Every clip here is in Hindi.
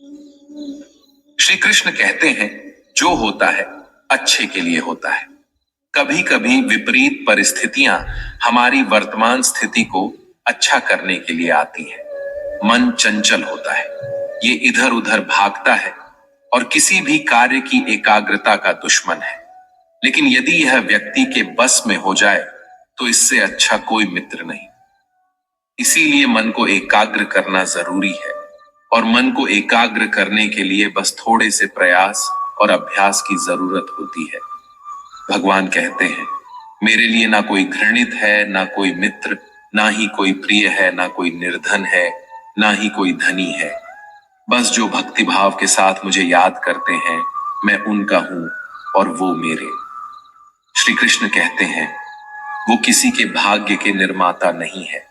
श्री कृष्ण कहते हैं, जो होता है अच्छे के लिए होता है। कभी कभी विपरीत परिस्थितियां हमारी वर्तमान स्थिति को अच्छा करने के लिए आती हैं। मन चंचल होता है, ये इधर उधर भागता है और किसी भी कार्य की एकाग्रता का दुश्मन है। लेकिन यदि यह व्यक्ति के बस में हो जाए तो इससे अच्छा कोई मित्र नहीं। इसीलिए मन को एकाग्र करना जरूरी है, और मन को एकाग्र करने के लिए बस थोड़े से प्रयास और अभ्यास की जरूरत होती है। भगवान कहते हैं, मेरे लिए ना कोई घृणित है, ना कोई मित्र, ना ही कोई प्रिय है, ना कोई निर्धन है, ना ही कोई धनी है। बस जो भक्ति भाव के साथ मुझे याद करते हैं, मैं उनका हूं और वो मेरे। श्री कृष्ण कहते हैं, वो किसी के भाग्य के निर्माता नहीं है।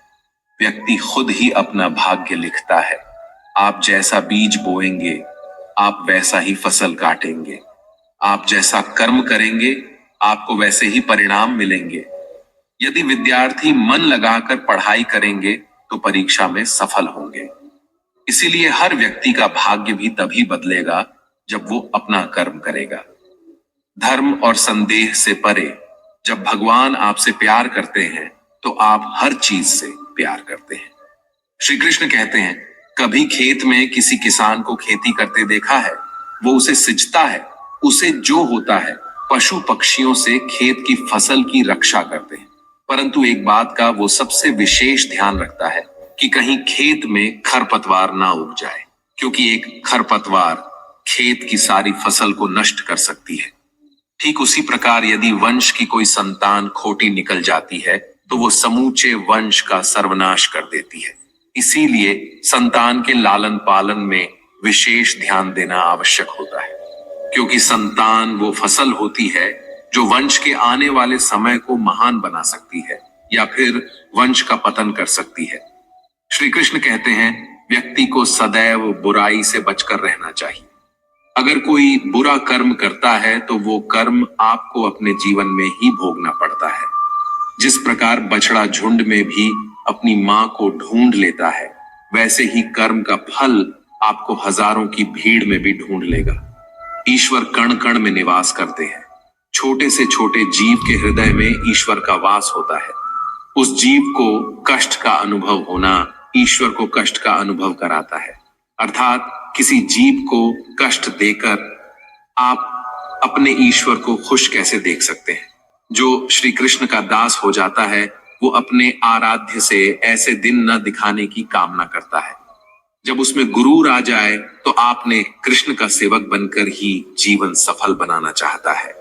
व्यक्ति खुद ही अपना भाग्य लिखता है। आप जैसा बीज बोएंगे, आप वैसा ही फसल काटेंगे। आप जैसा कर्म करेंगे, आपको वैसे ही परिणाम मिलेंगे। यदि विद्यार्थी मन लगाकर पढ़ाई करेंगे तो परीक्षा में सफल होंगे। इसीलिए हर व्यक्ति का भाग्य भी तभी बदलेगा जब वो अपना कर्म करेगा। धर्म और संदेह से परे जब भगवान आपसे प्यार करते हैं तो आप हर चीज से प्यार करते हैं। श्री कृष्ण कहते हैं, कभी खेत में किसी किसान को खेती करते देखा है? वो उसे सिंचता है, उसे जो होता है पशु पक्षियों से खेत की फसल की रक्षा करते हैं। परंतु एक बात का वो सबसे विशेष ध्यान रखता है कि कहीं खेत में खरपतवार ना उग जाए, क्योंकि एक खरपतवार खेत की सारी फसल को नष्ट कर सकती है। ठीक उसी प्रकार यदि वंश की कोई संतान खोटी निकल जाती है तो वो समूचे वंश का सर्वनाश कर देती है। इसीलिए संतान के लालन पालन में विशेष ध्यान देना आवश्यक होता है, क्योंकि संतान वो फसल होती है जो वंश के आने वाले समय को महान बना सकती है या फिर वंश का पतन कर सकती है। श्री कृष्ण कहते हैं, व्यक्ति को सदैव बुराई से बचकर रहना चाहिए। अगर कोई बुरा कर्म करता है तो वो कर्म आपको अपने जीवन में ही भोगना पड़ता है। जिस प्रकार बछड़ा झुंड में भी अपनी मां को ढूंढ लेता है, वैसे ही कर्म का फल आपको हजारों की भीड़ में भी ढूंढ लेगा। ईश्वर कण कण में निवास करते हैं। छोटे से छोटे जीव के हृदय में ईश्वर का वास होता है। उस जीव को कष्ट का अनुभव होना ईश्वर को कष्ट का अनुभव कराता है। अर्थात किसी जीव को कष्ट देकर आप अपने ईश्वर को खुश कैसे देख सकते हैं? जो श्री कृष्ण का दास हो जाता है वो अपने आराध्य से ऐसे दिन न दिखाने की कामना करता है। जब उसमें गुरूर आ जाए तो आपने कृष्ण का सेवक बनकर ही जीवन सफल बनाना चाहता है।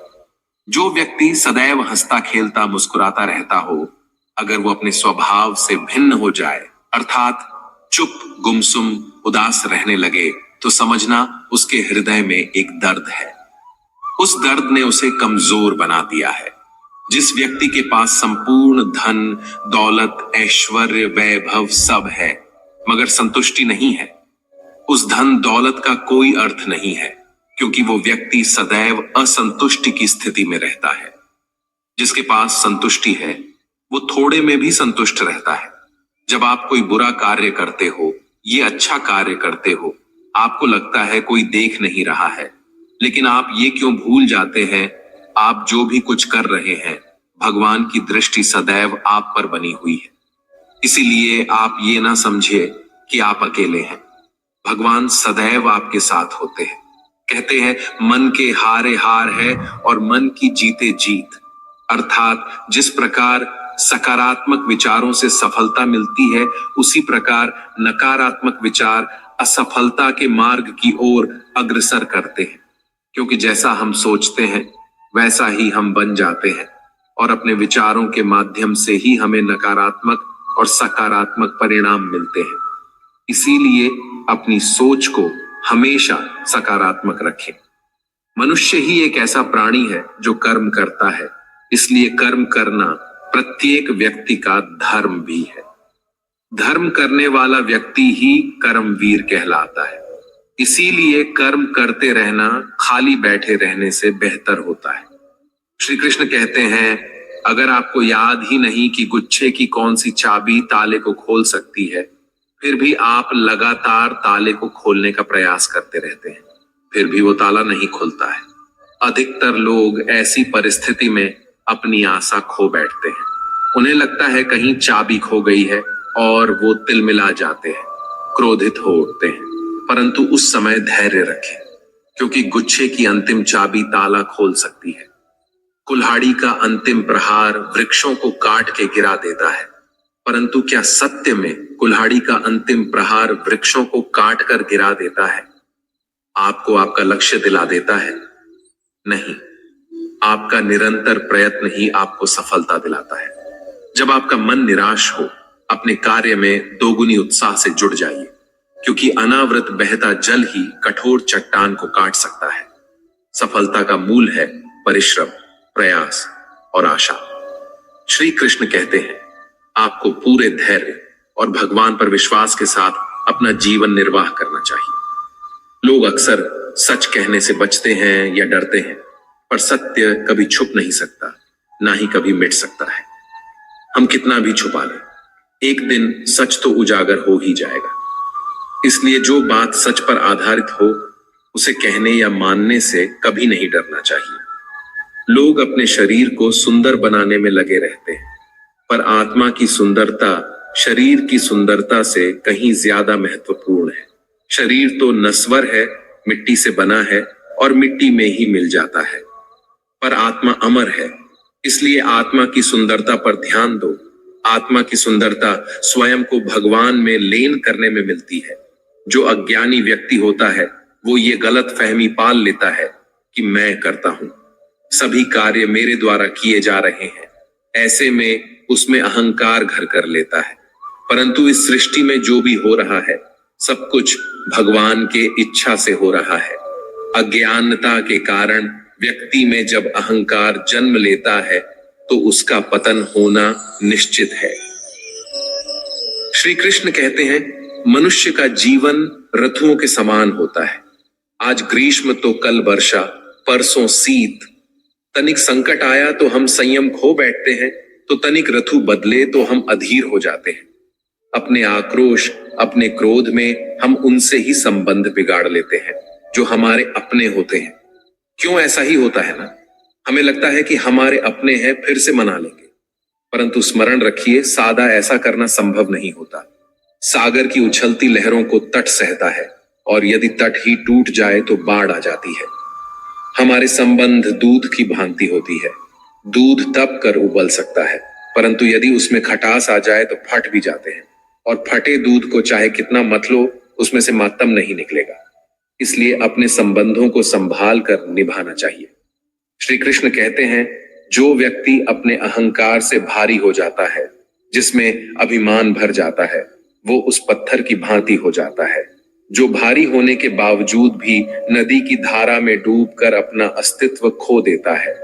जो व्यक्ति सदैव हंसता खेलता मुस्कुराता रहता हो, अगर वो अपने स्वभाव से भिन्न हो जाए, अर्थात चुप गुमसुम उदास रहने लगे, तो समझना उसके हृदय में एक दर्द है। उस दर्द ने उसे कमजोर बना दिया है। जिस व्यक्ति के पास संपूर्ण धन दौलत ऐश्वर्य वैभव सब है मगर संतुष्टि नहीं है, उस धन दौलत का कोई अर्थ नहीं है, क्योंकि वो व्यक्ति सदैव असंतुष्टि की स्थिति में रहता है। जिसके पास संतुष्टि है वो थोड़े में भी संतुष्ट रहता है। जब आप कोई बुरा कार्य करते हो, ये अच्छा कार्य करते हो, आपको लगता है कोई देख नहीं रहा है, लेकिन आप ये क्यों भूल जाते हैं, आप जो भी कुछ कर रहे हैं भगवान की दृष्टि सदैव आप पर बनी हुई है। इसीलिए आप ये ना समझिए कि आप अकेले हैं। भगवान सदैव आपके साथ होते हैं। कहते हैं, मन के हारे हार है और मन की जीते जीत। अर्थात जिस प्रकार सकारात्मक विचारों से सफलता मिलती है, उसी प्रकार नकारात्मक विचार असफलता के मार्ग की ओर अग्रसर करते हैं। क्योंकि जैसा हम सोचते हैं वैसा ही हम बन जाते हैं, और अपने विचारों के माध्यम से ही हमें नकारात्मक और सकारात्मक परिणाम मिलते हैं। इसीलिए अपनी सोच को हमेशा सकारात्मक रखें। मनुष्य ही एक ऐसा प्राणी है जो कर्म करता है, इसलिए कर्म करना प्रत्येक व्यक्ति का धर्म भी है। धर्म करने वाला व्यक्ति ही कर्मवीर कहलाता है। इसीलिए कर्म करते रहना खाली बैठे रहने से बेहतर होता है। श्री कृष्ण कहते हैं, अगर आपको याद ही नहीं कि गुच्छे की कौन सी चाबी ताले को खोल सकती है, फिर भी आप लगातार ताले को खोलने का प्रयास करते रहते हैं, फिर भी वो ताला नहीं खुलता है। अधिकतर लोग ऐसी परिस्थिति में अपनी आशा खो बैठते हैं। उन्हें लगता है कहीं चाबी खो गई है और वो तिलमिला जाते हैं, क्रोधित हो उठते हैं। परंतु उस समय धैर्य रखें, क्योंकि गुच्छे की अंतिम चाबी ताला खोल सकती है। कुल्हाड़ी का अंतिम प्रहार वृक्षों को काट के गिरा देता है, परंतु क्या सत्य में कुल्हाड़ी का अंतिम प्रहार वृक्षों को काट कर गिरा देता है? आपको आपका लक्ष्य दिला देता है? नहीं, आपका निरंतर प्रयत्न ही आपको सफलता दिलाता है। जब आपका मन निराश हो, अपने कार्य में दोगुनी उत्साह से जुड़ जाइए, क्योंकि अनावृत बहता जल ही कठोर चट्टान को काट सकता है। सफलता का मूल है परिश्रम, प्रयास और आशा। श्री कृष्ण कहते हैं, आपको पूरे धैर्य और भगवान पर विश्वास के साथ अपना जीवन निर्वाह करना चाहिए। लोग अक्सर सच कहने से बचते हैं या डरते हैं, पर सत्य कभी छुप नहीं सकता, ना ही कभी मिट सकता है। हम कितना भी छुपा लें, एक दिन सच तो उजागर हो ही जाएगा। इसलिए जो बात सच पर आधारित हो, उसे कहने या मानने से कभी नहीं डरना चाहिए। लोग अपने शरीर को सुंदर बनाने में लगे रहते हैं, पर आत्मा की सुंदरता शरीर की सुंदरता से कहीं ज्यादा महत्वपूर्ण है। शरीर तो नश्वर है, मिट्टी से बना है और मिट्टी में ही मिल जाता है, पर आत्मा अमर है। इसलिए आत्मा की सुंदरता पर ध्यान दो। आत्मा की सुंदरता स्वयं को भगवान में लीन करने में मिलती है। जो अज्ञानी व्यक्ति होता है, वो ये गलत फहमी पाल लेता है कि मैं करता हूं, सभी कार्य मेरे द्वारा किए जा रहे हैं। ऐसे में उसमें अहंकार घर कर लेता है। परंतु इस सृष्टि में जो भी हो रहा है, सब कुछ भगवान के इच्छा से हो रहा है। अज्ञानता के कारण व्यक्ति में जब अहंकार जन्म लेता है, तो उसका पतन होना निश्चित है। श्री कृष्ण कहते हैं, मनुष्य का जीवन ऋतुओं के समान होता है। आज ग्रीष्म तो कल वर्षा, परसों शीत। तनिक संकट आया तो हम संयम खो बैठते हैं, तो तनिक ऋतु बदले तो हम अधीर हो जाते हैं। अपने आक्रोश, अपने क्रोध में हम उनसे ही संबंध बिगाड़ लेते हैं जो हमारे अपने होते हैं। क्यों ऐसा ही होता है ना? हमें लगता है कि हमारे अपने हैं, फिर से मना लेंगे, परंतु स्मरण रखिए, सादा ऐसा करना संभव नहीं होता। सागर की उछलती लहरों को तट सहता है, और यदि तट ही टूट जाए तो बाढ़ आ जाती है। हमारे संबंध दूध की भांति होती है। दूध तप कर उबल सकता है, परंतु यदि उसमें खटास आ जाए तो फट भी जाते हैं, और फटे दूध को चाहे कितना मत लो, उसमें से मातम नहीं निकलेगा। इसलिए अपने संबंधों को संभाल कर निभाना चाहिए। श्री कृष्ण कहते हैं, जो व्यक्ति अपने अहंकार से भारी हो जाता है, जिसमें अभिमान भर जाता है, वो उस पत्थर की भांति हो जाता है जो भारी होने के बावजूद भी नदी की धारा में डूबकर अपना अस्तित्व खो देता है।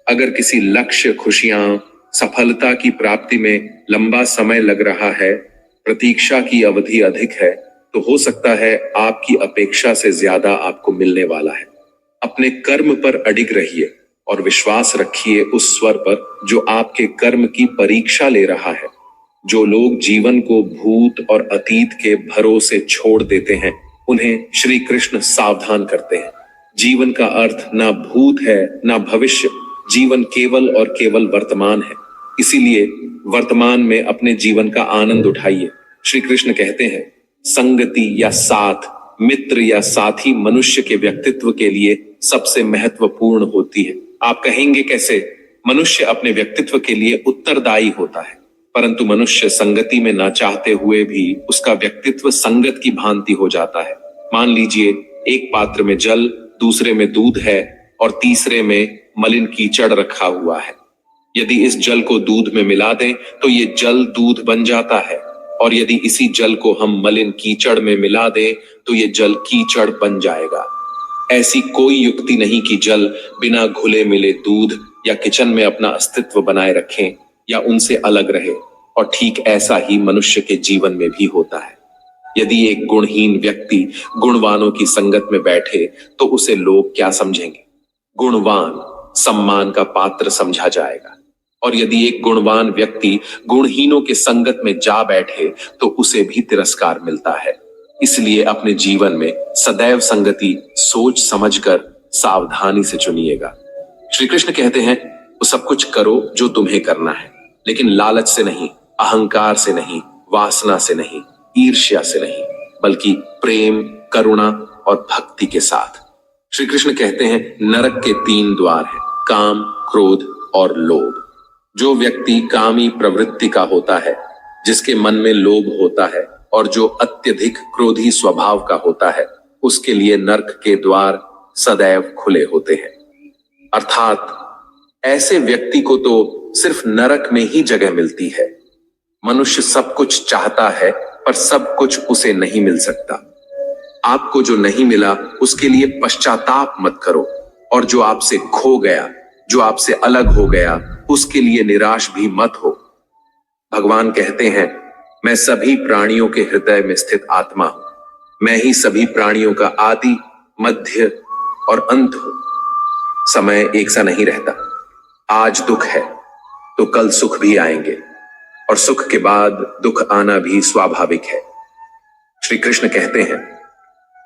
अगर किसी लक्ष्य, खुशियां, सफलता की प्राप्ति में लंबा समय लग रहा है, प्रतीक्षा की अवधि अधिक है, तो हो सकता है आपकी अपेक्षा से ज्यादा आपको मिलने वाला है। अपने कर्म पर अडिग रहिए और विश्वास रखिए उस स्वर पर जो आपके कर्म की परीक्षा ले रहा है। जो लोग जीवन को भूत और अतीत के भरोसे छोड़ देते हैं, उन्हें श्री कृष्ण सावधान करते हैं। जीवन का अर्थ ना भूत है ना भविष्य, जीवन केवल और केवल वर्तमान है। इसीलिए वर्तमान में अपने जीवन का आनंद उठाइए। श्री कृष्ण कहते हैं, संगति या साथ, मित्र या साथी मनुष्य के व्यक्तित्व के लिए सबसे महत्वपूर्ण होती है। आप कहेंगे कैसे? मनुष्य अपने व्यक्तित्व के लिए उत्तरदायी होता है, परंतु मनुष्य संगति में ना चाहते हुए भी उसका व्यक्तित्व संगत की भांति हो जाता है। मान लीजिए, एक पात्र में जल, दूसरे में दूध है और तीसरे में मलिन कीचड़ रखा हुआ है। यदि इस जल को दूध में मिला दें तो ये जल दूध बन जाता है, और यदि इसी जल को हम मलिन कीचड़ में मिला दें तो ये जल कीचड़ बन जाएगा। ऐसी कोई युक्ति नहीं कि जल बिना घुले मिले दूध या किचन में अपना अस्तित्व बनाए रखें या उनसे अलग रहे। और ठीक ऐसा ही मनुष्य के जीवन में भी होता है। यदि एक गुणहीन व्यक्ति गुणवानों की संगत में बैठे तो उसे लोग क्या समझेंगे? गुणवान सम्मान का पात्र समझा जाएगा, और यदि एक गुणवान व्यक्ति गुणहीनों के संगत में जा बैठे तो उसे भी तिरस्कार मिलता है। इसलिए अपने जीवन में सदैव संगति सोच समझकर सावधानी से चुनिएगा। श्री कृष्ण कहते हैं, वो सब कुछ करो जो तुम्हें करना है, लेकिन लालच से नहीं, अहंकार से नहीं, वासना से नहीं, ईर्ष्या से नहीं, बल्कि प्रेम, करुणा और भक्ति के साथ। श्री कृष्ण कहते हैं, नरक के 3 द्वार हैं, काम, क्रोध और लोभ। जो व्यक्ति कामी प्रवृत्ति का होता है, जिसके मन में लोभ होता है और जो अत्यधिक क्रोधी स्वभाव का होता है, उसके लिए नरक के द्वार सदैव खुले होते हैं। अर्थात ऐसे व्यक्ति को तो सिर्फ नरक में ही जगह मिलती है। मनुष्य सब कुछ चाहता है पर सब कुछ उसे नहीं मिल सकता। आपको जो नहीं मिला उसके लिए पश्चाताप मत करो, और जो आपसे खो गया, जो आपसे अलग हो गया, उसके लिए निराश भी मत हो। भगवान कहते हैं, मैं सभी प्राणियों के हृदय में स्थित आत्मा हूं। मैं ही सभी प्राणियों का आदि, मध्य और अंत हूं। समय एक सा नहीं रहता। आज दुख है तो कल सुख भी आएंगे, और सुख के बाद दुख आना भी स्वाभाविक है। श्री कृष्ण कहते हैं,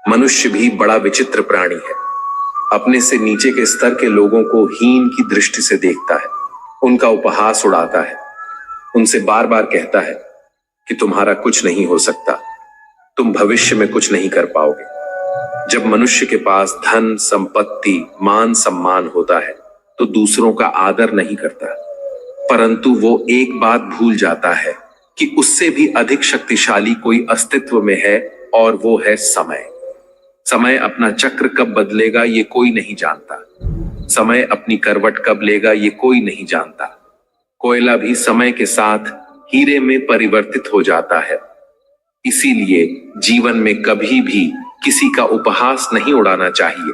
मनुष्य भी बड़ा विचित्र प्राणी है। अपने से नीचे के स्तर के लोगों को हीन की दृष्टि से देखता है, उनका उपहास उड़ाता है, उनसे बार बार कहता है कि तुम्हारा कुछ नहीं हो सकता, तुम भविष्य में कुछ नहीं कर पाओगे। जब मनुष्य के पास धन, संपत्ति, मान सम्मान होता है तो दूसरों का आदर नहीं करता, परंतु वो एक बात भूल जाता है कि उससे भी अधिक शक्तिशाली कोई अस्तित्व में है, और वो है समय। समय अपना चक्र कब बदलेगा ये कोई नहीं जानता। समय अपनी करवट कब लेगा ये कोई नहीं जानता। कोयला भी समय के साथ हीरे में परिवर्तित हो जाता है। इसीलिए जीवन में कभी भी किसी का उपहास नहीं उड़ाना चाहिए।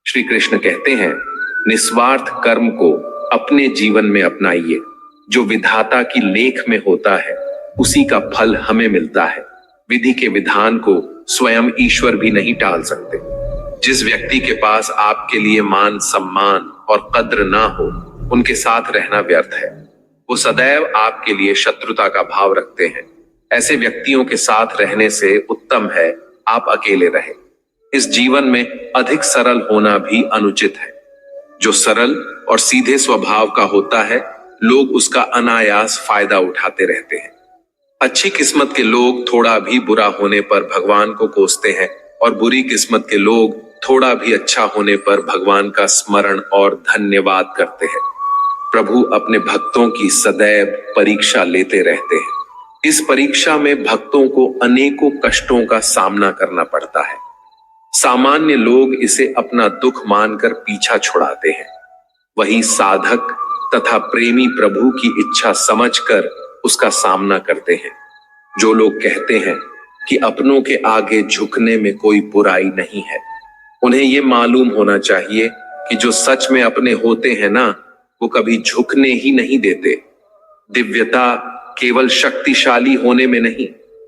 श्री कृष्ण कहते हैं, निस्वार्थ कर्म को अपने जीवन में अपनाइए। जो विधाता की लेख में होता है उसी का फल हमें मिलता है। विधि के विधान को स्वयं ईश्वर भी नहीं टाल सकते। जिस व्यक्ति के पास आपके लिए मान सम्मान और कद्र ना हो, उनके साथ रहना व्यर्थ है। वो सदैव आपके लिए शत्रुता का भाव रखते हैं। ऐसे व्यक्तियों के साथ रहने से उत्तम है आप अकेले रहें। इस जीवन में अधिक सरल होना भी अनुचित है। जो सरल और सीधे स्वभाव का होता है, लोग उसका अनायास फायदा उठाते रहते हैं। अच्छी किस्मत के लोग थोड़ा भी बुरा होने पर भगवान को कोसते हैं, और बुरी किस्मत के लोग थोड़ा भी अच्छा होने पर भगवान का स्मरण और धन्यवाद करते हैं। प्रभु अपने भक्तों की सदैव परीक्षा लेते रहते हैं। इस परीक्षा में भक्तों को अनेकों कष्टों का सामना करना पड़ता है। सामान्य लोग इसे अपना दुख मानकर पीछा छुड़ाते हैं। वही साधक तथा प्रेमी प्रभु की इच्छा समझकर उसका सामना करते हैं। जो लोग कहते हैं कि अपनों के आगे झुकने में कोई बुराई नहीं है, उन्हें यह मालूम होना चाहिए कि जो सच में अपने होते हैं ना, वो कभी झुकने ही नहीं देते। दिव्यता केवल शक्तिशाली होने में नहीं,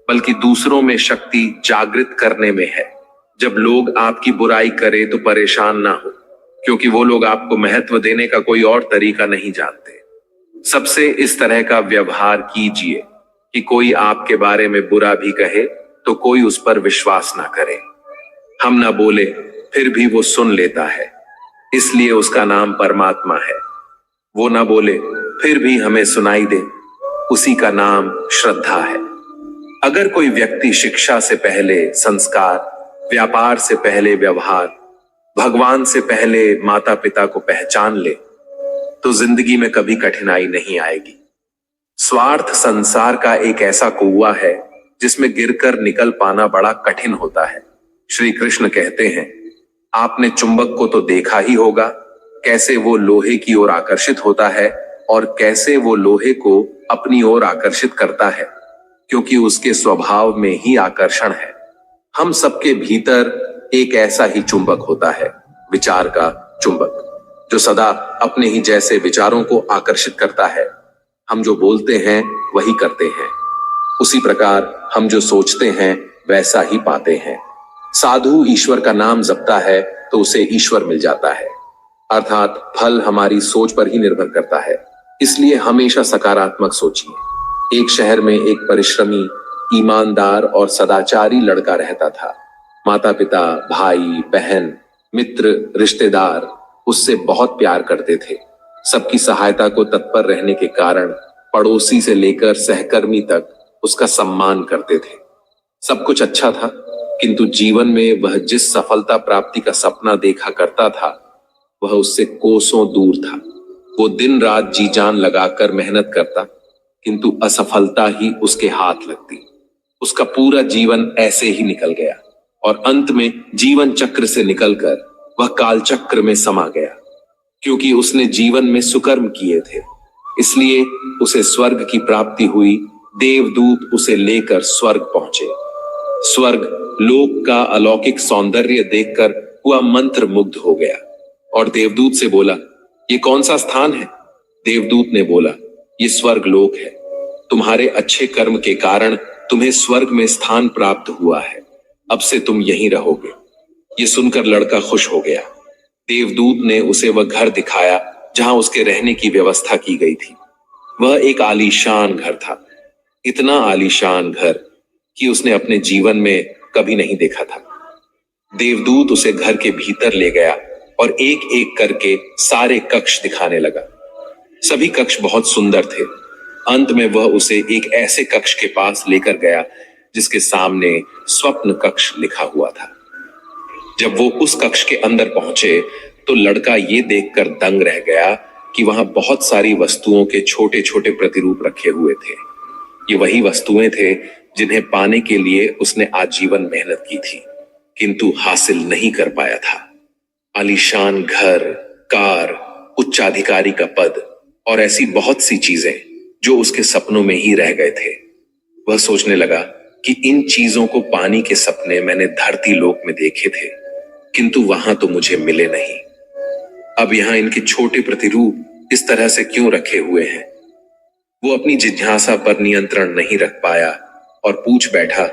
बल्कि दूसरों में शक्ति जागृत करने में है। जब लोग आपकी बुराई करें तो परेशान ना हो, क्योंकि वो लोग आपको महत्व देने का कोई और तरीका नहीं जानते। सबसे इस तरह का व्यवहार कीजिए कि कोई आपके बारे में बुरा भी कहे तो कोई उस पर विश्वास ना करे। हम ना बोले फिर भी वो सुन लेता है, इसलिए उसका नाम परमात्मा है। वो ना बोले फिर भी हमें सुनाई दे, उसी का नाम श्रद्धा है। अगर कोई व्यक्ति शिक्षा से पहले संस्कार, व्यापार से पहले व्यवहार, भगवान से पहले माता पिता को पहचान ले, तो जिंदगी में कभी कठिनाई नहीं आएगी। स्वार्थ संसार का एक ऐसा कुआं है जिसमें गिरकर निकल पाना बड़ा कठिन होता है। श्री कृष्ण कहते हैं, आपने चुंबक को तो देखा ही होगा, कैसे वो लोहे की ओर आकर्षित होता है और कैसे वो लोहे को अपनी ओर आकर्षित करता है, क्योंकि उसके स्वभाव में ही आकर्षण है। हम सबके भीतर एक ऐसा ही चुंबक होता है, विचार का चुंबक, जो सदा अपने ही जैसे विचारों को आकर्षित करता है। हम जो बोलते हैं वही करते हैं, उसी प्रकार हम जो सोचते हैं वैसा ही पाते हैं। साधु ईश्वर का नाम जपता है तो उसे ईश्वर मिल जाता है, अर्थात फल हमारी सोच पर ही निर्भर करता है। इसलिए हमेशा सकारात्मक सोचिए। एक शहर में एक परिश्रमी, ईमानदार और सदाचारी लड़का रहता था। माता पिता, भाई बहन, मित्र, रिश्तेदार उससे बहुत प्यार करते थे। सबकी सहायता को तत्पर रहने के कारण पड़ोसी से लेकर सहकर्मी तक उसका सम्मान करते थे। सब कुछ अच्छा था, किंतु जीवन में वह जिस सफलता प्राप्ति का सपना देखा करता था, वह उससे कोसों दूर था। वो दिन रात जी जान लगाकर मेहनत करता, किंतु असफलता ही उसके हाथ लगती। उसका पूरा जीवन ऐसे ही निकल गया और अंत में जीवन चक्र से निकलकर वह काल चक्र में समा गया। क्योंकि उसने जीवन में सुकर्म किए थे, इसलिए उसे स्वर्ग की प्राप्ति हुई। देवदूत उसे लेकर स्वर्ग पहुंचे। स्वर्ग लोक का अलौकिक सौंदर्य देखकर वह मंत्र मुग्ध हो गया और देवदूत से बोला, ये कौन सा स्थान है? देवदूत ने बोला, ये स्वर्ग लोक है। तुम्हारे अच्छे कर्म के कारण तुम्हें स्वर्ग में स्थान प्राप्त हुआ है। अब से तुम यहीं रहोगे। ये सुनकर लड़का खुश हो गया। देवदूत ने उसे वह घर दिखाया जहां उसके रहने की व्यवस्था की गई थी। वह एक आलीशान घर था, इतना आलीशान घर कि उसने अपने जीवन में कभी नहीं देखा था। देवदूत उसे घर के भीतर ले गया और एक एक करके सारे कक्ष दिखाने लगा। सभी कक्ष बहुत सुंदर थे। अंत में वह उसे एक ऐसे कक्ष के पास लेकर गया जिसके सामने स्वप्न कक्ष लिखा हुआ था। जब वो उस कक्ष के अंदर पहुंचे तो लड़का ये देखकर दंग रह गया कि वहां बहुत सारी वस्तुओं के छोटे छोटे प्रतिरूप रखे हुए थे। ये वही वस्तुएं थे जिन्हें पाने के लिए उसने आजीवन मेहनत की थी, किंतु हासिल नहीं कर पाया था। आलीशान घर, कार, उच्चाधिकारी का पद और ऐसी बहुत सी चीजें जो उसके सपनों में ही रह गए थे। वह सोचने लगा कि इन चीजों को पाने के सपने मैंने धरती लोक में देखे थे, किंतु वहां तो मुझे मिले नहीं। अब यहां इनके छोटे प्रतिरूप इस तरह से क्यों रखे हुए हैं? वो अपनी जिज्ञासा पर नियंत्रण नहीं रख पाया और पूछ बैठा,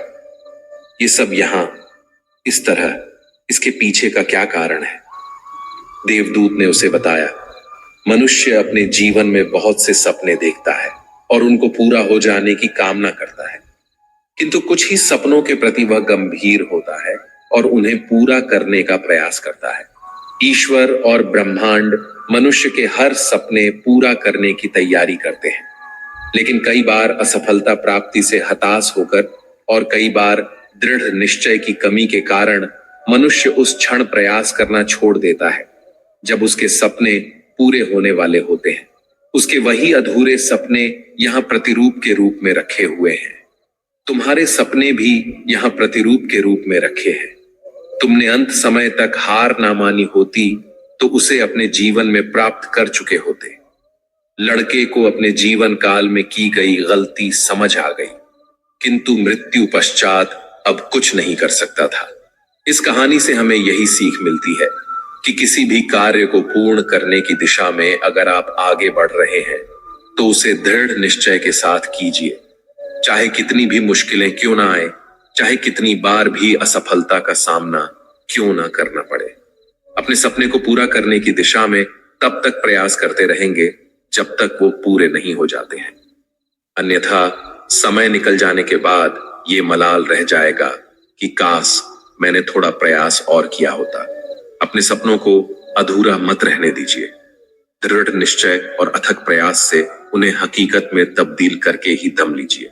ये सब यहां इस तरह, इसके पीछे का क्या कारण है? देवदूत ने उसे बताया, मनुष्य अपने जीवन में बहुत से सपने देखता है और उनको पूरा हो जाने की कामना करता है, किंतु कुछ ही सपनों के प्रति वह गंभीर होता है और उन्हें पूरा करने का प्रयास करता है। ईश्वर और ब्रह्मांड मनुष्य के हर सपने पूरा करने की तैयारी करते हैं, लेकिन कई बार असफलता प्राप्ति से हताश होकर और कई बार दृढ़ निश्चय की कमी के कारण मनुष्य उस क्षण प्रयास करना छोड़ देता है जब उसके सपने पूरे होने वाले होते हैं। उसके वही अधूरे सपने यहां प्रतिरूप के रूप में रखे हुए हैं। तुम्हारे सपने भी यहां प्रतिरूप के रूप में रखे हैं। तुमने अंत समय तक हार ना मानी होती तो उसे अपने जीवन में प्राप्त कर चुके होते। लड़के को अपने जीवन काल में की गई गलती समझ आ गई, किंतु मृत्यु पश्चात अब कुछ नहीं कर सकता था। इस कहानी से हमें यही सीख मिलती है कि किसी भी कार्य को पूर्ण करने की दिशा में अगर आप आगे बढ़ रहे हैं तो उसे दृढ़ निश्चय के साथ कीजिए। चाहे कितनी भी मुश्किलें क्यों ना आए, चाहे कितनी बार भी असफलता का सामना क्यों ना करना पड़े, अपने सपने को पूरा करने की दिशा में तब तक प्रयास करते रहेंगे जब तक वो पूरे नहीं हो जाते हैं। अन्यथा समय निकल जाने के बाद ये मलाल रह जाएगा कि काश मैंने थोड़ा प्रयास और किया होता। अपने सपनों को अधूरा मत रहने दीजिए। दृढ़ निश्चय और अथक प्रयास से उन्हें हकीकत में तब्दील करके ही दम लीजिए।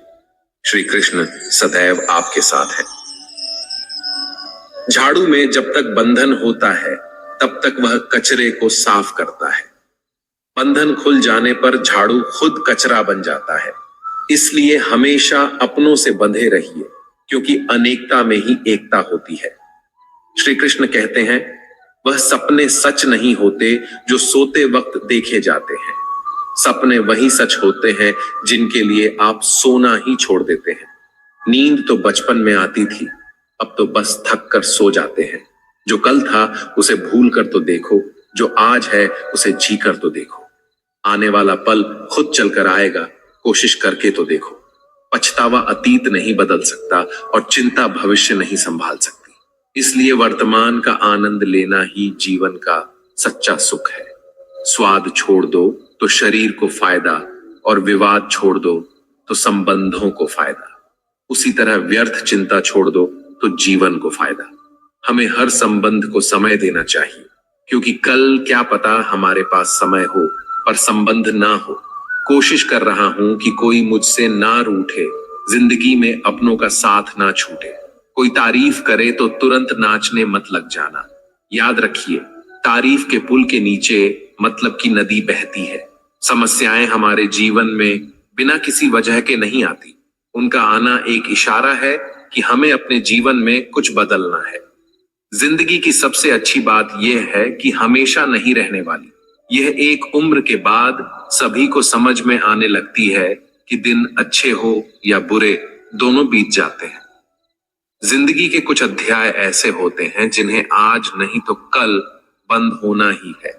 श्री कृष्ण सदैव आपके साथ है। झाड़ू में जब तक बंधन होता है तब तक वह कचरे को साफ करता है। बंधन खुल जाने पर झाड़ू खुद कचरा बन जाता है। इसलिए हमेशा अपनों से बंधे रहिए, क्योंकि अनेकता में ही एकता होती है। श्री कृष्ण कहते हैं, वह सपने सच नहीं होते जो सोते वक्त देखे जाते हैं। सपने वही सच होते हैं जिनके लिए आप सोना ही छोड़ देते हैं। नींद तो बचपन में आती थी, अब तो बस थक कर सो जाते हैं। जो कल था उसे भूल कर तो देखो, जो आज है उसे जी कर तो देखो। आने वाला पल खुद चलकर आएगा, कोशिश करके तो देखो। पछतावा अतीत नहीं बदल सकता और चिंता भविष्य नहीं संभाल सकती। इसलिए वर्तमान का आनंद लेना ही जीवन का सच्चा सुख है। स्वाद छोड़ दो तो शरीर को फायदा, और विवाद छोड़ दो तो संबंधों को फायदा। उसी तरह व्यर्थ चिंता छोड़ दो तो जीवन को फायदा। हमें हर संबंध को समय देना चाहिए, क्योंकि कल क्या पता हमारे पास समय हो पर संबंध ना हो। कोशिश कर रहा हूं कि कोई मुझसे ना रूठे, जिंदगी में अपनों का साथ ना छूटे। कोई तारीफ करे तो तुरंत नाचने मत लग जाना। याद रखिए, तारीफ के पुल के नीचे मतलब की नदी बहती है। समस्याएं हमारे जीवन में बिना किसी वजह के नहीं आती। उनका आना एक इशारा है कि हमें अपने जीवन में कुछ बदलना है। जिंदगी की सबसे अच्छी बात यह है कि हमेशा नहीं रहने वाली। यह एक उम्र के बाद सभी को समझ में आने लगती है कि दिन अच्छे हो या बुरे, दोनों बीत जाते हैं। जिंदगी के कुछ अध्याय ऐसे होते हैं जिन्हें आज नहीं तो कल बंद होना ही है।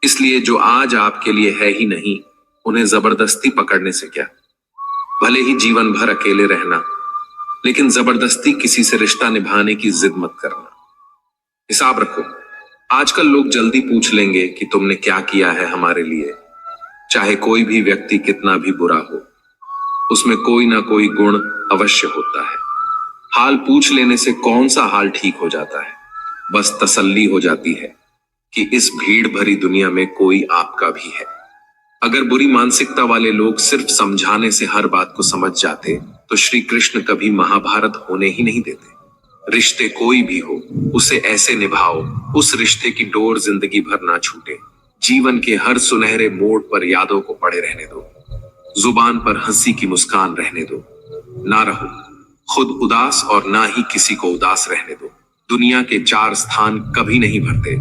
इसलिए जो आज आपके लिए है ही नहीं, उन्हें जबरदस्ती पकड़ने से क्या। भले ही जीवन भर अकेले रहना, लेकिन जबरदस्ती किसी से रिश्ता निभाने की जिद मत करना। हिसाब रखो, आजकल लोग जल्दी पूछ लेंगे कि तुमने क्या किया है हमारे लिए। चाहे कोई भी व्यक्ति कितना भी बुरा हो, उसमें कोई ना कोई गुण अवश्य होता है। हाल पूछ लेने से कौन सा हाल ठीक हो जाता है। बस तसल्ली हो जाती है कि इस भीड़ भरी दुनिया में कोई आपका भी है। अगर बुरी मानसिकता वाले लोग सिर्फ समझाने से हर बात को समझ जाते तो श्री कृष्ण कभी महाभारत होने ही नहीं देते। रिश्ते कोई भी हो, उसे ऐसे निभाओ उस रिश्ते की डोर जिंदगी भर ना छूटे। जीवन के हर सुनहरे मोड़ पर यादों को पड़े रहने दो। जुबान पर हंसी की मुस्कान रहने दो। ना रहो खुद उदास और ना ही किसी को उदास रहने दो। दुनिया के 4 स्थान कभी नहीं भरते: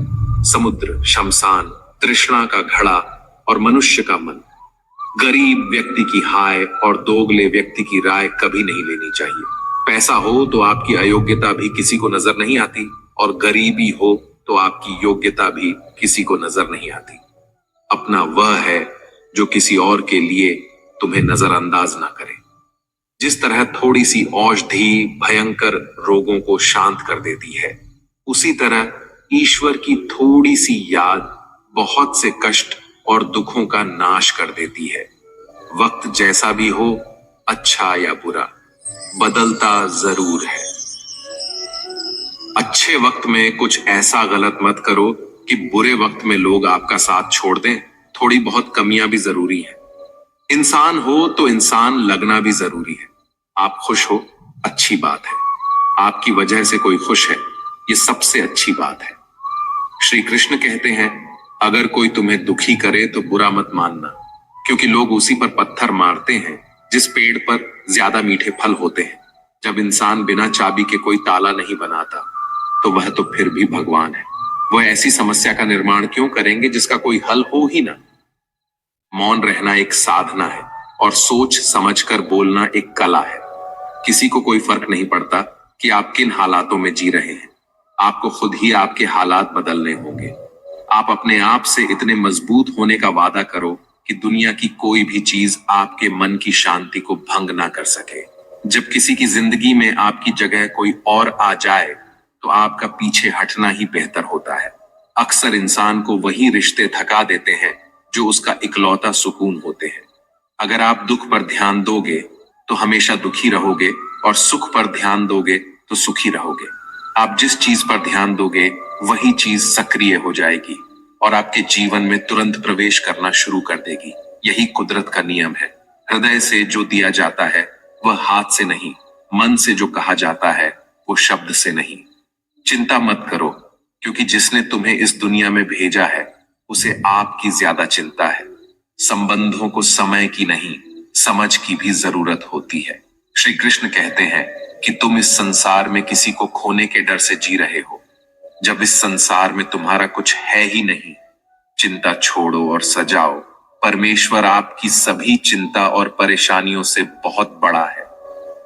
समुद्र, शमशान, तृष्णा का घड़ा और मनुष्य का मन। गरीब व्यक्ति की हाय और दोगले व्यक्ति की राय कभी नहीं लेनी चाहिए। पैसा हो तो आपकी अयोग्यता भी किसी को नजर नहीं आती, और गरीबी हो तो आपकी योग्यता भी किसी को नजर नहीं आती। अपना वह है जो किसी और के लिए तुम्हें नजरअंदाज ना करे। जिस तरह थोड़ी सी औषधि भयंकर रोगों को शांत कर देती है, उसी तरह ईश्वर की थोड़ी सी याद बहुत से कष्ट और दुखों का नाश कर देती है। वक्त जैसा भी हो, अच्छा या बुरा, बदलता जरूर है। अच्छे वक्त में कुछ ऐसा गलत मत करो कि बुरे वक्त में लोग आपका साथ छोड़ दें। थोड़ी बहुत कमियां भी जरूरी है। इंसान हो तो इंसान लगना भी जरूरी है। आप खुश हो, अच्छी बात है। आपकी वजह से कोई खुश है, ये सबसे अच्छी बात है। श्री कृष्ण कहते हैं, अगर कोई तुम्हें दुखी करे तो बुरा मत मानना, क्योंकि लोग उसी पर पत्थर मारते हैं जिस पेड़ पर ज्यादा मीठे फल होते हैं। जब इंसान बिना चाबी के कोई ताला नहीं बनाता, तो वह तो फिर भी भगवान है। वह ऐसी समस्या का निर्माण क्यों करेंगे जिसका कोई हल हो ही ना। मौन रहना एक साधना है, और सोच समझकर बोलना एक कला है। किसी को कोई फर्क नहीं पड़ता कि आप किन हालातों में जी रहे हैं। आपको खुद ही आपके हालात बदलने होंगे। आप अपने आप से इतने मजबूत होने का वादा करो कि दुनिया की कोई भी चीज आपके मन की शांति को भंग ना कर सके। जब किसी की जिंदगी में आपकी जगह कोई और आ जाए, तो आपका पीछे हटना ही बेहतर होता है। अक्सर इंसान को वही रिश्ते थका देते हैं जो उसका इकलौता सुकून होते हैं। अगर आप दुख पर ध्यान दोगे तो हमेशा दुखी रहोगे, और सुख पर ध्यान दोगे तो सुखी रहोगे। आप जिस चीज पर ध्यान दोगे वही चीज सक्रिय हो जाएगी और आपके जीवन में तुरंत प्रवेश करना शुरू कर देगी। यही कुदरत का नियम है। हृदय से जो दिया जाता है वह हाथ से नहीं, मन से जो कहा जाता है वो शब्द से नहीं। चिंता मत करो, क्योंकि जिसने तुम्हें इस दुनिया में भेजा है उसे आपकी ज्यादा चिंता है। संबंधों को समय की नहीं, समझ की भी जरूरत होती है। श्री कृष्ण कहते हैं कि तुम इस संसार में किसी को खोने के डर से जी रहे हो, जब इस संसार में तुम्हारा कुछ है ही नहीं। चिंता छोड़ो और सजाओ। परमेश्वर आपकी सभी चिंता और परेशानियों से बहुत बड़ा है।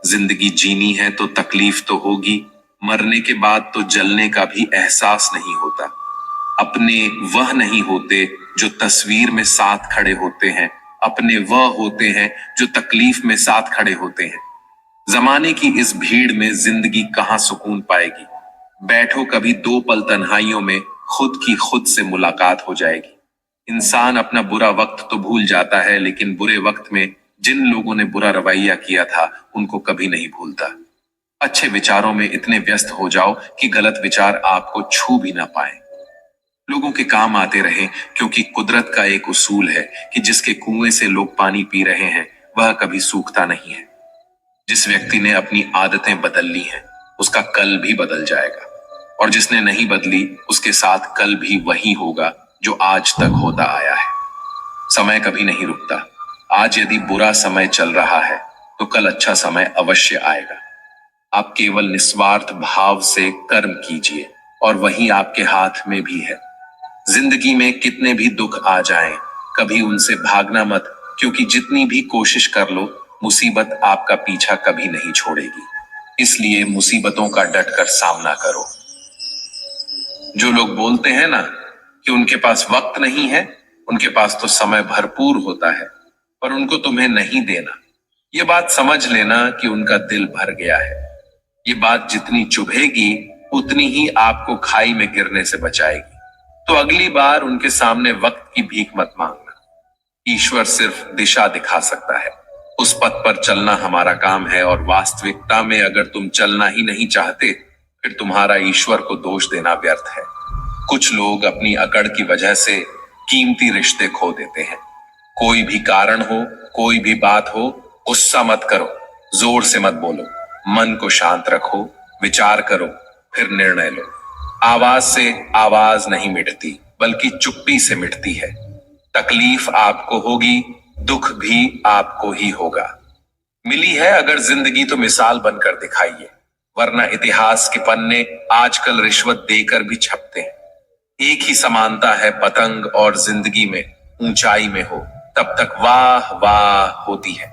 जिंदगी जीनी है तो तकलीफ तो होगी, मरने के बाद तो जलने का भी एहसास नहीं होता। अपने वह नहीं होते जो तस्वीर में साथ खड़े होते हैं, अपने वह होते हैं जो तकलीफ में साथ खड़े होते हैं। जमाने की इस भीड़ में जिंदगी कहाँ सुकून पाएगी। बैठो, कभी 2 पल तन्हाइयों में खुद की खुद से मुलाकात हो जाएगी। इंसान अपना बुरा वक्त तो भूल जाता है, लेकिन बुरे वक्त में जिन लोगों ने बुरा रवैया किया था उनको कभी नहीं भूलता। अच्छे विचारों में इतने व्यस्त हो जाओ कि गलत विचार आपको छू भी ना पाए। लोगों के काम आते रहें, क्योंकि कुदरत का एक उसूल है कि जिसके कुएं से लोग पानी पी रहे हैं वह कभी सूखता नहीं है। जिस व्यक्ति ने अपनी आदतें बदल ली हैं उसका कल भी बदल जाएगा, और जिसने नहीं बदली उसके साथ कल भी वही होगा जो आज तक होता आया है। समय कभी नहीं रुकता। आज यदि बुरा समय चल रहा है तो कल अच्छा समय अवश्य आएगा। आप केवल निस्वार्थ भाव से कर्म कीजिए और वही आपके हाथ में भी है। जिंदगी में कितने भी दुख आ जाएं, कभी उनसे भागना मत, क्योंकि जितनी भी कोशिश कर लो मुसीबत आपका पीछा कभी नहीं छोड़ेगी। इसलिए मुसीबतों का डटकर सामना करो। जो लोग बोलते हैं ना कि उनके पास वक्त नहीं है, उनके पास तो समय भरपूर होता है, पर उनको तुम्हें नहीं देना। ये बात समझ लेना कि उनका दिल भर गया है। ये बात जितनी चुभेगी उतनी ही आपको खाई में गिरने से बचाएगी। तो अगली बार उनके सामने वक्त की भीख मत मांगना। ईश्वर सिर्फ दिशा दिखा सकता है, उस पथ पर चलना हमारा काम है। और वास्तविकता में अगर तुम चलना ही नहीं चाहते फिर तुम्हारा ईश्वर को दोष देना व्यर्थ है। कुछ लोग अपनी अकड़ की वजह से कीमती रिश्ते खो देते हैं। कोई भी कारण हो, कोई भी बात हो, गुस्सा मत करो, जोर से मत बोलो, मन को शांत रखो, विचार करो, फिर निर्णय लो। आवाज से आवाज नहीं मिटती, बल्कि चुप्पी से मिटती है। तकलीफ आपको होगी, दुख भी आपको ही होगा। मिली है अगर जिंदगी तो मिसाल बनकर दिखाइए, वरना इतिहास के पन्ने आजकल रिश्वत देकर भी छपते हैं। एक ही समानता है पतंग और जिंदगी में, ऊंचाई में हो तब तक वाह वाह होती है।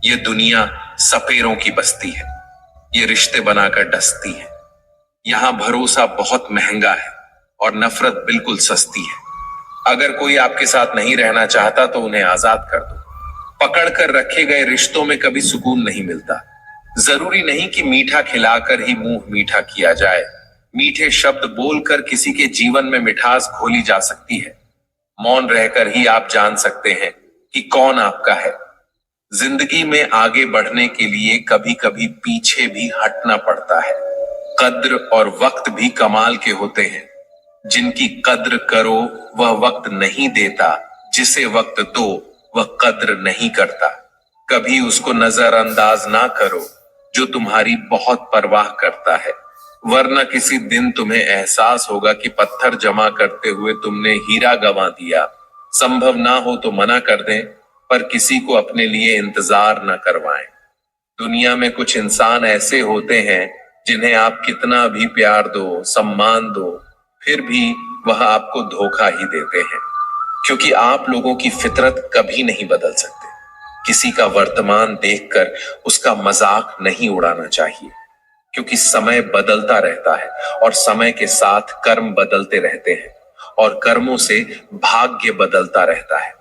ये दुनिया सपेरों की बस्ती है, ये रिश्ते बनाकर डसती है। यहां भरोसा बहुत महंगा है और नफरत बिल्कुल सस्ती है। अगर कोई आपके साथ नहीं रहना चाहता तो उन्हें आजाद कर दो। पकड़ कर रखे गए रिश्तों में कभी सुकून नहीं मिलता। जरूरी नहीं कि मीठा खिलाकर ही मुंह मीठा किया जाए। मीठे शब्द बोलकर किसी के जीवन में मिठास घोली जा सकती है। मौन रहकर ही आप जान सकते हैं कि कौन आपका है। जिंदगी में आगे बढ़ने के लिए कभी कभी पीछे भी हटना पड़ता है। कद्र और वक्त भी कमाल के होते हैं। जिनकी कद्र करो वह वक्त नहीं देता, जिसे वक्त दो वह कद्र नहीं करता। कभी उसको नजरअंदाज ना करो जो तुम्हारी बहुत परवाह करता है, वरना किसी दिन तुम्हें एहसास होगा कि पत्थर जमा करते हुए तुमने हीरा गंवा दिया। संभव ना हो तो मना कर दें, पर किसी को अपने लिए इंतजार ना करवाएं। दुनिया में कुछ इंसान ऐसे होते हैं जिन्हें आप कितना भी प्यार दो, सम्मान दो, फिर भी वह आपको धोखा ही देते हैं। क्योंकि आप लोगों की फितरत कभी नहीं बदल सकते। किसी का वर्तमान देखकर उसका मजाक नहीं उड़ाना चाहिए, क्योंकि समय बदलता रहता है और समय के साथ कर्म बदलते रहते हैं और कर्मों से भाग्य बदलता रहता है।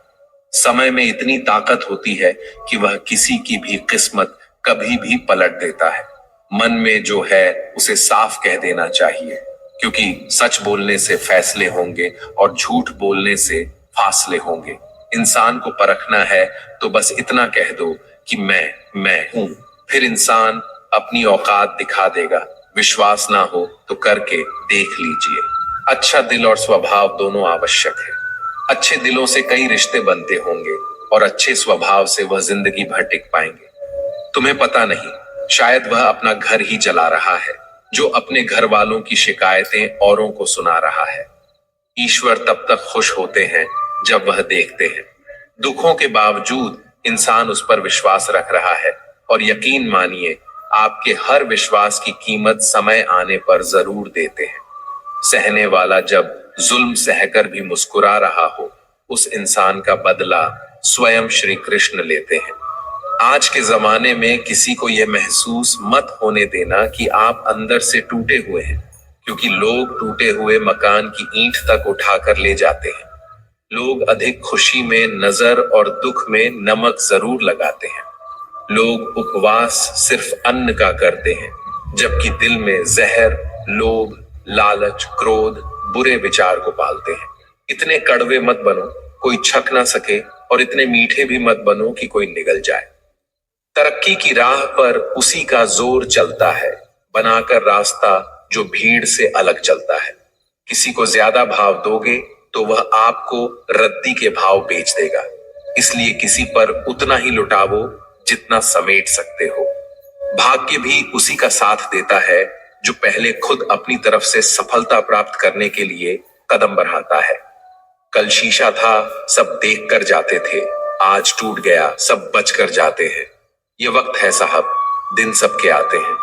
समय में इतनी ताकत होती है कि वह किसी की भी किस्मत कभी भी पलट देता है। मन में जो है उसे साफ कह देना चाहिए, क्योंकि सच बोलने से फैसले होंगे और झूठ बोलने से फासले होंगे। इंसान को परखना है तो बस इतना कह दो कि मैं हूं, फिर इंसान अपनी औकात दिखा देगा। विश्वास ना हो तो करके देख लीजिए। अच्छा दिल और स्वभाव दोनों आवश्यक है। अच्छे दिलों से कई रिश्ते बनते होंगे और अच्छे स्वभाव से वह जिंदगी भर टिक पाएंगे। तुम्हें पता नहीं, शायद वह अपना घर ही जला रहा है जो अपने घर वालों की शिकायतें औरों को सुना रहा है। ईश्वर तब तक खुश होते हैं जब वह देखते हैं दुखों के बावजूद इंसान उस पर विश्वास रख रहा है। और यकीन मानिए, आपके हर विश्वास की कीमत समय आने पर जरूर देते हैं। सहने वाला जब जुल्म सहकर भी मुस्कुरा रहा हो, उस इंसान का बदला स्वयं श्री कृष्ण लेते हैं। आज के जमाने में किसी को यह महसूस मत होने देना कि आप अंदर से टूटे हुए हैं, क्योंकि लोग टूटे हुए मकान की ईंट तक उठाकर ले जाते हैं। लोग अधिक खुशी में नजर और दुख में नमक जरूर लगाते हैं। लोग उपवास सिर्फ अन्न का करते हैं, जबकि दिल में जहर, लोभ, लालच, क्रोध, बुरे विचार को पालते हैं। इतने कड़वे मत बनो, कोई छक ना सके, और इतने मीठे भी मत बनो कि कोई निगल जाए। तरक्की की राह पर उसी का जोर चलता है, बनाकर रास्ता जो भीड़ से अलग चलता है। किसी को ज्यादा भाव दोगे तो वह आपको रद्दी के भाव बेच देगा। इसलिए किसी पर उतना ही लुटावो जितना समेट सकते हो। भाग्य भी उसी का साथ देता है जो पहले खुद अपनी तरफ से सफलता प्राप्त करने के लिए कदम बढ़ाता है। कल शीशा था, सब देख कर जाते थे, आज टूट गया, सब बच कर जाते हैं। ये वक्त है साहब, दिन सबके आते हैं।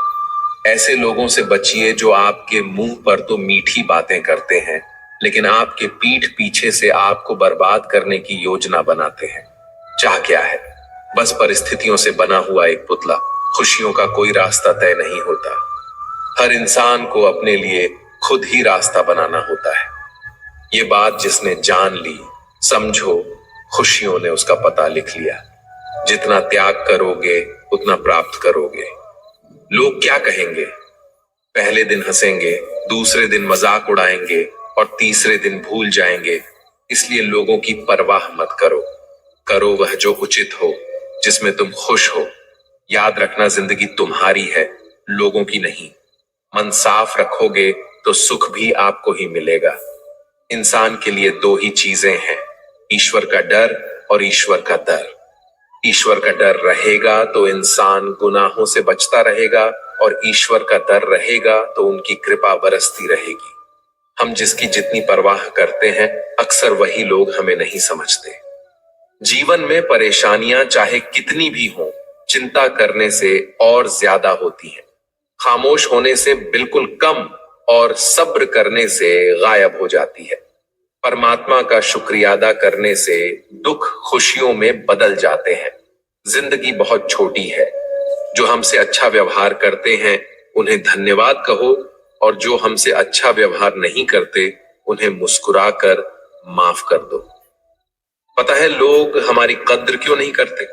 ऐसे लोगों से बचिए जो आपके मुंह पर तो मीठी बातें करते हैं, लेकिन आपके पीठ पीछे से आपको बर्बाद करने की योजना बनाते हैं। चाह क्या है? बस परिस्थितियों से बना हुआ एक पुतला। खुशियों का कोई रास्ता तय नहीं होता। हर इंसान को अपने लिए खुद ही रास्ता बनाना होता है। ये बात जिसने जान ली, समझो खुशियों ने उसका पता लिख लिया। जितना त्याग करोगे उतना प्राप्त करोगे। लोग क्या कहेंगे? पहले दिन हंसेंगे, दूसरे दिन मजाक उड़ाएंगे और तीसरे दिन भूल जाएंगे। इसलिए लोगों की परवाह मत करो। करो वह जो उचित हो, जिसमें तुम खुश हो। याद रखना, जिंदगी तुम्हारी है, लोगों की नहीं। मन साफ रखोगे तो सुख भी आपको ही मिलेगा। इंसान के लिए दो ही चीजें हैं, ईश्वर का डर और ईश्वर का दर। ईश्वर का डर रहेगा तो इंसान गुनाहों से बचता रहेगा, और ईश्वर का डर रहेगा तो उनकी कृपा बरसती रहेगी। हम जिसकी जितनी परवाह करते हैं, अक्सर वही लोग हमें नहीं समझते। जीवन में परेशानियां चाहे कितनी भी हों, चिंता करने से और ज्यादा होती हैं। खामोश होने से बिल्कुल कम और सब्र करने से गायब हो जाती है। परमात्मा का शुक्रिया अदा करने से दुख खुशियों में बदल जाते हैं। जिंदगी बहुत छोटी है। जो हमसे अच्छा व्यवहार करते हैं उन्हें धन्यवाद कहो, और जो हमसे अच्छा व्यवहार नहीं करते उन्हें मुस्कुराकर माफ कर दो। पता है लोग हमारी कद्र क्यों नहीं करते?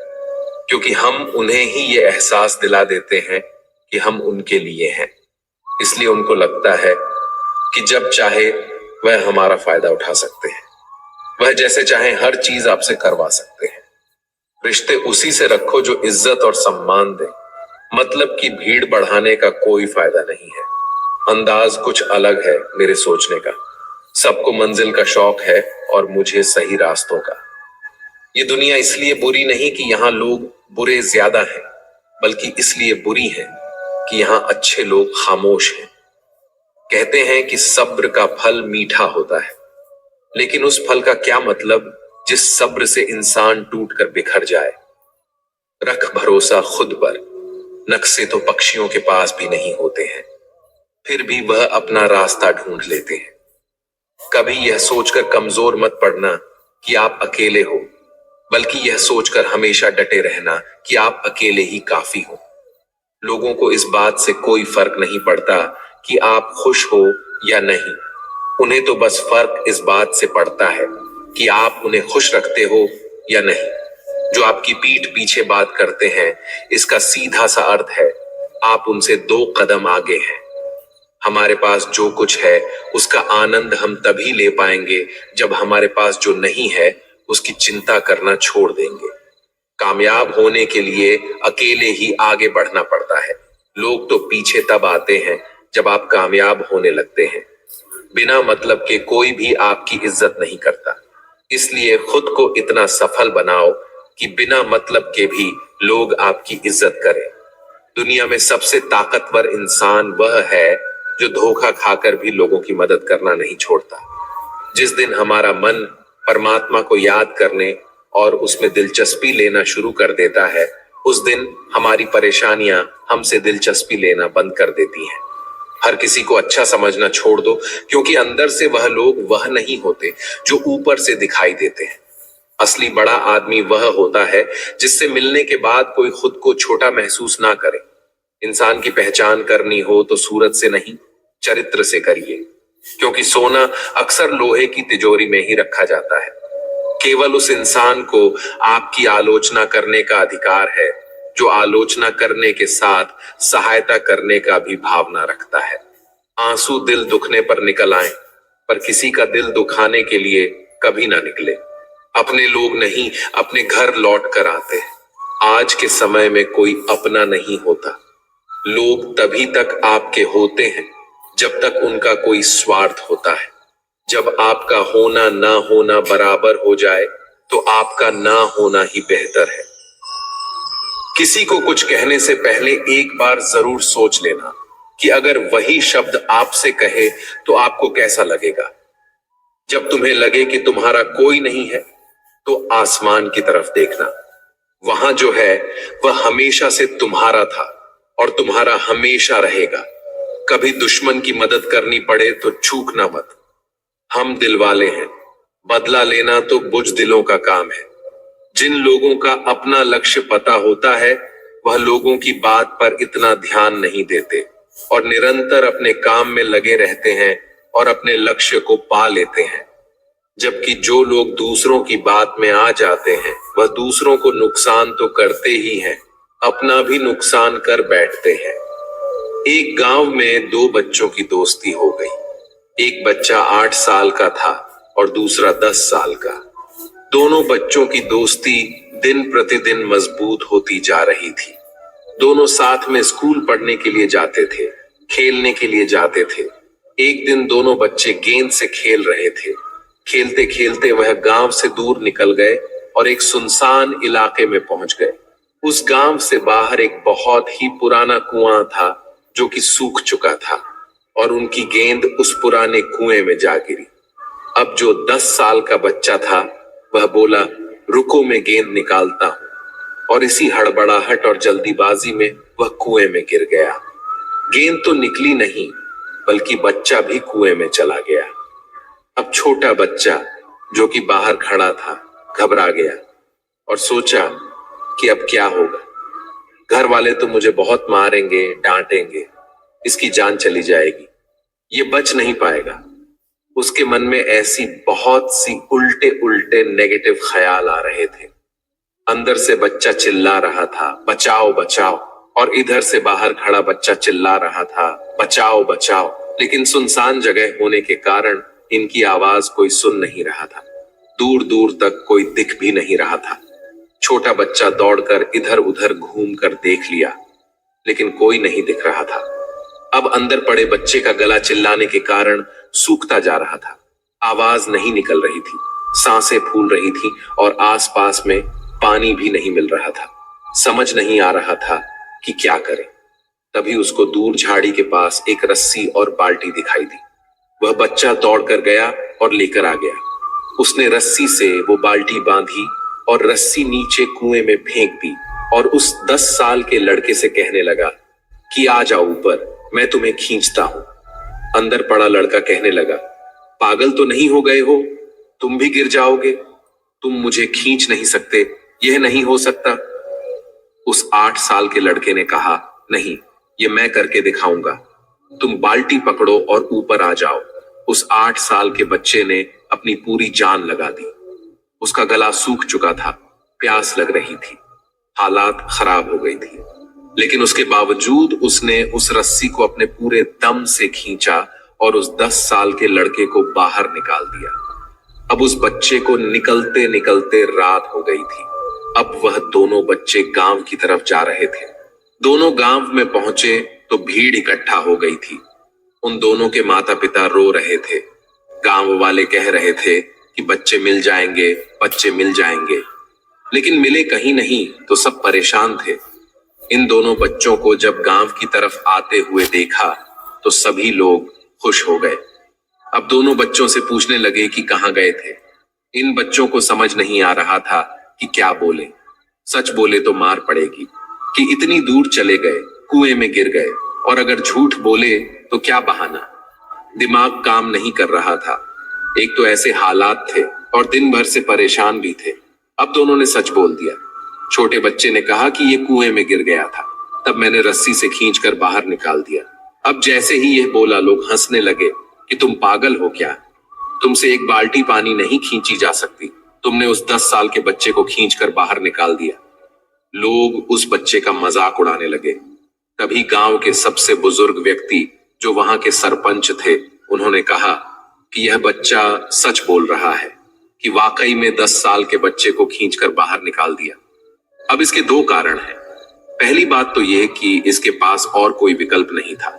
क्योंकि हम उन्हें ही ये एहसास दिला देते हैं कि हम उनके लिए हैं। इसलिए उनको लगता है कि जब चाहे वह हमारा फायदा उठा सकते हैं। वह जैसे चाहे हर चीज आपसे करवा सकते हैं। रिश्ते उसी से रखो जो इज्जत और सम्मान दे। मतलब की भीड़ बढ़ाने का कोई फायदा नहीं है। अंदाज कुछ अलग है मेरे सोचने का। सबको मंजिल का शौक है और मुझे सही रास्तों का। ये दुनिया इसलिए बुरी नहीं कि यहाँ लोग बुरे ज्यादा हैं, बल्कि इसलिए बुरी है कि यहाँ अच्छे लोग खामोश हैं। कहते हैं कि सब्र का फल मीठा होता है, लेकिन उस फल का क्या मतलब जिस सब्र से इंसान टूट कर बिखर जाए। रख भरोसा खुद पर। नक्शे तो पक्षियों के पास भी नहीं होते हैं, फिर भी वह अपना रास्ता ढूंढ लेते हैं। कभी यह सोचकर कमजोर मत पड़ना कि आप अकेले हो, बल्कि यह सोचकर हमेशा डटे रहना कि आप अकेले ही काफी हो। लोगों को इस बात से कोई फर्क नहीं पड़ता कि आप खुश हो या नहीं। उन्हें तो बस फर्क इस बात से पड़ता है कि आप उन्हें खुश रखते हो या नहीं। जो आपकी पीठ पीछे बात करते हैं, इसका सीधा सा अर्थ है आप उनसे 2 कदम आगे हैं। हमारे पास जो कुछ है उसका आनंद हम तभी ले पाएंगे जब हमारे पास जो नहीं है उसकी चिंता करना छोड़ देंगे। कामयाब होने के लिए अकेले ही आगे बढ़ना पड़ता है। लोग तो पीछे तब आते हैं जब आप कामयाब होने लगते हैं। बिना मतलब के कोई भी आपकी इज्जत नहीं करता। इसलिए खुद को इतना सफल बनाओ कि बिना मतलब के भी लोग आपकी इज्जत करें। दुनिया में सबसे ताकतवर इंसान वह है जो धोखा खाकर भी लोगों की मदद करना नहीं छोड़ता। जिस दिन हमारा मन परमात्मा को याद करने और उसमें दिलचस्पी लेना शुरू कर देता है, उस दिन हमारी परेशानियां हमसे दिलचस्पी लेना बंद कर देती हैं। हर किसी को अच्छा समझना छोड़ दो, क्योंकि अंदर से वह लोग वह नहीं होते जो ऊपर से दिखाई देते हैं। असली बड़ा आदमी वह होता है जिससे मिलने के बाद कोई खुद को छोटा महसूस ना करे। इंसान की पहचान करनी हो तो सूरत से नहीं, चरित्र से करिए, क्योंकि सोना अक्सर लोहे की तिजोरी में ही रखा जाता है। केवल उस इंसान को आपकी आलोचना करने का अधिकार है जो आलोचना करने के साथ सहायता करने का भी भावना रखता है। आंसू दिल दुखने पर निकल आए, पर किसी का दिल दुखाने के लिए कभी ना निकले। अपने लोग नहीं, अपने घर लौट कर आते हैं। आज के समय में कोई अपना नहीं होता। लोग तभी तक आपके होते हैं जब तक उनका कोई स्वार्थ होता है। जब आपका होना ना होना बराबर हो जाए तो आपका ना होना ही बेहतर है। किसी को कुछ कहने से पहले एक बार जरूर सोच लेना कि अगर वही शब्द आपसे कहे तो आपको कैसा लगेगा। जब तुम्हें लगे कि तुम्हारा कोई नहीं है तो आसमान की तरफ देखना। वहां जो है वह हमेशा से तुम्हारा था और तुम्हारा हमेशा रहेगा। कभी दुश्मन की मदद करनी पड़े तो चूकना मत। हम दिल वाले हैं, बदला लेना तो बुज़दिलों का काम है। जिन लोगों का अपना लक्ष्य पता होता है वह लोगों की बात पर इतना ध्यान नहीं देते और निरंतर अपने काम में लगे रहते हैं और अपने लक्ष्य को पा लेते हैं। जबकि जो लोग दूसरों की बात में आ जाते हैं वह दूसरों को नुकसान तो करते ही हैं, अपना भी नुकसान कर बैठते हैं। एक गांव में दो बच्चों की दोस्ती हो गई। एक बच्चा 8 साल का था और दूसरा 10 साल का। दोनों बच्चों की दोस्ती दिन प्रतिदिन मजबूत होती जा रही थी। दोनों साथ में स्कूल पढ़ने के लिए जाते थे, खेलने के लिए जाते थे। एक दिन दोनों बच्चे गेंद से खेल रहे थे। खेलते खेलते वह गांव से दूर निकल गए और एक सुनसान इलाके में पहुंच गए। उस गांव से बाहर एक बहुत ही पुराना कुआं था जो कि सूख चुका था और उनकी गेंद उस पुराने कुएं में जा गिरी। अब जो 10 साल का बच्चा था वह बोला, रुको मैं गेंद निकालता हूं। और इसी हड़बड़ाहट और जल्दीबाजी में वह कुएं में गिर गया। गेंद तो निकली नहीं बल्कि बच्चा भी कुएं में चला गया। अब छोटा बच्चा जो कि बाहर खड़ा था घबरा गया और सोचा कि अब क्या होगा। घर वाले तो मुझे बहुत मारेंगे, डांटेंगे, इसकी जान चली जाएगी, ये बच नहीं पाएगा। उसके मन में ऐसी बहुत सी उल्टे उल्टे नेगेटिव ख्याल आ रहे थे। अंदर से बच्चा चिल्ला रहा था, बचाओ बचाओ, और इधर से बाहर खड़ा बच्चा चिल्ला रहा था, बचाओ बचाओ। लेकिन सुनसान जगह होने के कारण इनकी आवाज कोई सुन नहीं रहा था। दूर दूर तक कोई दिख भी नहीं रहा था। छोटा बच्चा दौड़कर इधर उधर घूम कर देख लिया लेकिन कोई नहीं दिख रहा था। अब अंदर पड़े बच्चे का गला चिल्लाने के कारण सूखता जा रहा था। आवाज नहीं निकल रही थी, सांसें फूल रही थी और आसपास में पानी भी नहीं मिल रहा था। समझ नहीं आ रहा था कि क्या करे। तभी उसको दूर झाड़ी के पास एक रस्सी और बाल्टी दिखाई दी। वह बच्चा दौड़कर गया और लेकर आ गया। उसने रस्सी से वो बाल्टी बांधी और रस्सी नीचे कुएं में फेंक दी और उस 10 साल के लड़के से कहने लगा कि आ जाओ ऊपर, मैं तुम्हें खींचता हूं। अंदर पड़ा लड़का कहने लगा, पागल तो नहीं हो गए हो, तुम भी गिर जाओगे, तुम मुझे खींच नहीं सकते, यह नहीं हो सकता। उस 8 साल के लड़के ने कहा, नहीं, ये मैं करके दिखाऊंगा, तुम बाल्टी पकड़ो और ऊपर आ जाओ। उस 8 साल के बच्चे ने अपनी पूरी जान लगा दी। उसका गला सूख चुका था, प्यास लग रही थी, हालात खराब हो गई थी, लेकिन उसके बावजूद उसने उस रस्सी को अपने पूरे दम से खींचा और उस 10 साल के लड़के को बाहर निकाल दिया। अब उस बच्चे को निकलते निकलते रात हो गई थी। अब वह दोनों बच्चे गांव की तरफ जा रहे थे। दोनों गांव में पहुंचे तो भीड़ इकट्ठा हो गई थी। उन दोनों के माता पिता रो रहे थे। गांव वाले कह रहे थे कि बच्चे मिल जाएंगे, बच्चे मिल जाएंगे, लेकिन मिले कहीं नहीं तो सब परेशान थे। इन दोनों बच्चों को जब गांव की तरफ आते हुए देखा तो सभी लोग खुश हो गए। अब दोनों बच्चों से पूछने लगे कि कहां गए थे। इन बच्चों को समझ नहीं आ रहा था कि क्या बोले। सच बोले तो मार पड़ेगी कि इतनी दूर चले गए, कुएं में गिर गए, और अगर झूठ बोले तो क्या बहाना। दिमाग काम नहीं कर रहा था। एक तो ऐसे हालात थे और दिन भर से परेशान भी थे। अब दोनों ने सच बोल दिया। छोटे बच्चे ने कहा कि ये कुएं में गिर गया था, तब मैंने रस्सी से खींचकर बाहर निकाल दिया। अब जैसे ही यह बोला लोग हंसने लगे कि तुम पागल हो क्या, तुमसे एक बाल्टी पानी नहीं खींची जा सकती, तुमने उस 10 साल के बच्चे को खींचकर बाहर निकाल दिया। लोग उस बच्चे का मजाक उड़ाने लगे। तभी गांव के सबसे बुजुर्ग व्यक्ति जो वहां के सरपंच थे, उन्होंने कहा कि यह बच्चा सच बोल रहा है, कि वाकई में 10 साल के बच्चे को खींचकर बाहर निकाल दिया। अब इसके दो कारण हैं। पहली बात तो यह कि इसके पास और कोई विकल्प नहीं था।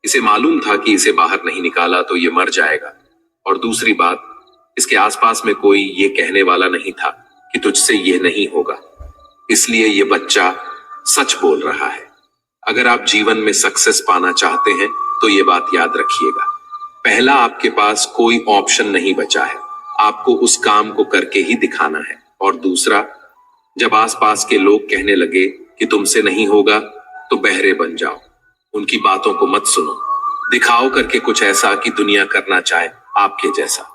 इसे मालूम था कि इसे बाहर नहीं निकाला तो ये मर जाएगा। और दूसरी बात, इसके आसपास में कोई ये कहने वाला नहीं था कि तुझसे ये नहीं होगा। इसलिए ये बच्चा सच बोल रहा है। अगर आप जीवन में सक्सेस पाना चाहते हैं तो ये बात याद रखिएगा। पहला, आपके पास कोई ऑप्शन नहीं बचा है, आपको उस काम को करके ही दिखाना है। और दूसरा, जब आसपास के लोग कहने लगे कि तुमसे नहीं होगा तो बहरे बन जाओ, उनकी बातों को मत सुनो। दिखाओ करके कुछ ऐसा कि दुनिया करना चाहे आपके जैसा।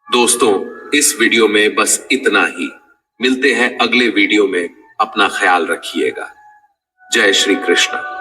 दोस्तों, इस वीडियो में बस इतना ही। मिलते हैं अगले वीडियो में। अपना ख्याल रखिएगा। जय श्री कृष्ण।